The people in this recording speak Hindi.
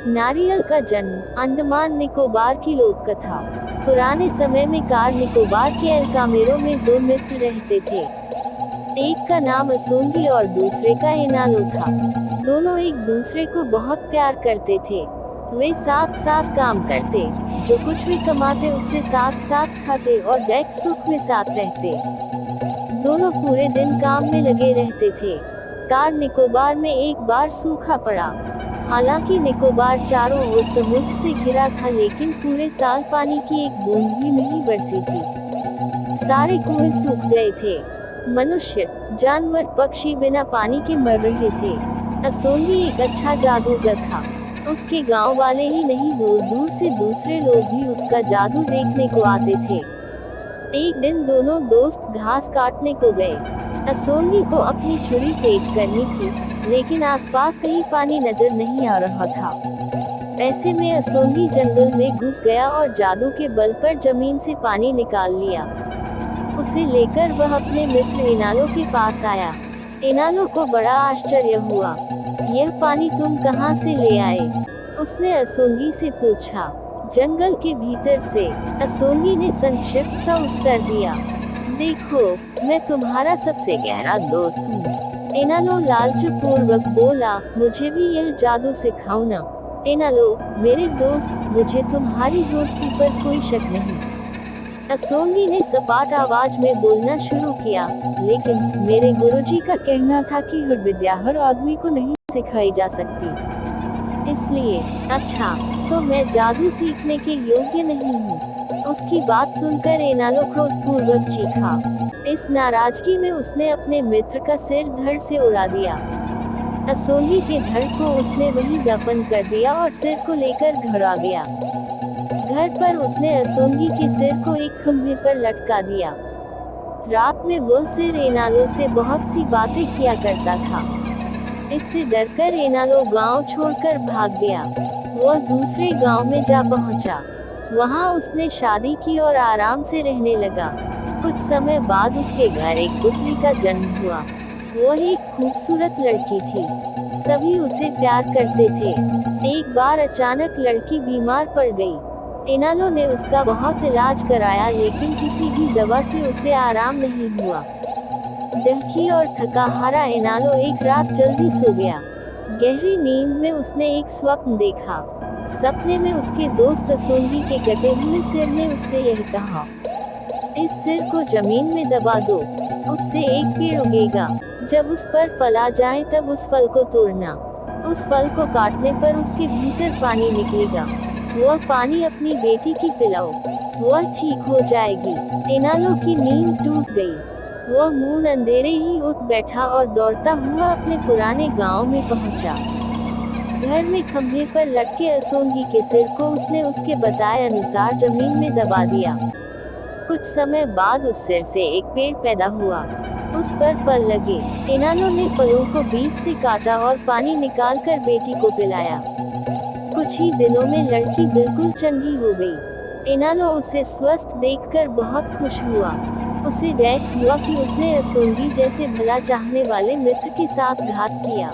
नारियल का जन्म, अंडमान निकोबार की लोक कथा। पुराने समय में कार निकोबार के एल्कामेरो में दो मित्र रहते थे। एक का नाम असोंगी और दूसरे का इनालो था। दोनों एक दूसरे को बहुत प्यार करते थे। वे साथ साथ काम करते, जो कुछ भी कमाते उससे साथ साथ खाते और दैक सुख में साथ रहते। दोनों पूरे दिन काम में लगे रहते थे। कार निकोबार में एक बार सूखा पड़ा। हालांकि निकोबार चारों ओर समुद्र से घिरा था, लेकिन पूरे साल पानी की एक बूंद भी नहीं बरसी थी। सारे कुएं सूख गए थे। मनुष्य, जानवर, पक्षी बिना पानी के मर रहे थे। असोंगी एक अच्छा जादूगर था। उसके गांव वाले ही नहीं, दूर दूर से दूसरे लोग भी उसका जादू देखने को आते थे। एक दिन दोनों दोस्त घास काटने को गए। असोंगी को अपनी छुरी तेज करनी थी, लेकिन आसपास कहीं पानी नजर नहीं आ रहा था। ऐसे में असोंगी जंगल में घुस गया और जादू के बल पर जमीन से पानी निकाल लिया। उसे लेकर वह अपने मित्र इनालो के पास आया। इनालो को बड़ा आश्चर्य हुआ। यह पानी तुम कहाँ से ले आए? उसने असोंगी से पूछा। जंगल के भीतर से, असोंगी ने संक्षिप्त सा उत्तर दिया। देखो, मैं तुम्हारा सबसे गहरा दोस्त हूँ। इनालो लालच पूर्वक बोला, मुझे भी यह जादू सिखाओ ना। इनालो, मेरे दोस्त, मुझे तुम्हारी दोस्ती पर कोई शक नहीं। असोंगी ने सपाट आवाज में बोलना शुरू किया, लेकिन मेरे गुरुजी का कहना था कि हर विद्या हर आदमी को नहीं सिखाई जा सकती। इसलिए, अच्छा, तो मैं जादू सीखने के योग्य नहीं हूँ। उसकी बात सुनकर इनालो क्रोधपूर्वक चीखा। इस नाराजगी में उसने अपने मित्र का सिर धड़ से उड़ा दिया। असोंगी के धड़ को उसने वहीं दफन कर दिया और सिर को लेकर घर आ गया। घर पर उसने असोंगी के सिर को एक खंभे पर लटका दिया। रात में वह सिर इनालो से बहुत सी बातें किया करता था। इससे डरकर इनालो गांव छोड़कर भाग गया। वह दूसरे गांव में जा पहुंचा। वहां उसने शादी की और आराम से रहने लगा। कुछ समय बाद उसके घर एक पुत्री का जन्म हुआ। वह एक खूबसूरत लड़की थी। सभी उसे प्यार करते थे। एक बार अचानक लड़की बीमार पड़ गई। इनालो ने उसका बहुत इलाज कराया, लेकिन किसी भी दवा से उसे आराम नहीं हुआ। दहकी और थका हारा इनालो एक रात जल्दी सो गया। गहरी नींद में उसने एक स्वप्न देखा। सपने में उसके दोस्त असोंगी के कटे हुए सिर ने उससे यह कहा, इस सिर को जमीन में दबा दो, उससे एक पेड़ उगेगा। जब उस पर फल आ जाए तब उस फल को तोड़ना। उस फल को काटने पर उसके भीतर पानी निकलेगा। वह पानी अपनी बेटी की पिलाओ, वह ठीक हो जाएगी। इनालो की नींद टूट गई। वह मुंह अंधेरे ही उठ बैठा और दौड़ता हुआ अपने पुराने गांव में पहुंचा। घर में खंभे पर लटके असोंगी के सिर को उसने उसके बताए अनुसार जमीन में दबा दिया। कुछ समय बाद उस सिर से एक पेड़ पैदा हुआ। उस पर फल लगे। इनालो ने फलों को बीज से काटा और पानी निकालकर बेटी को पिलाया। कुछ ही दिनों में लड़की बिल्कुल चंगी हो गई। इनालो उसे स्वस्थ देखकर बहुत खुश हुआ। उसे दैख हुआ कि उसने असोंगी जैसे भला चाहने वाले मित्र के साथ घात किया।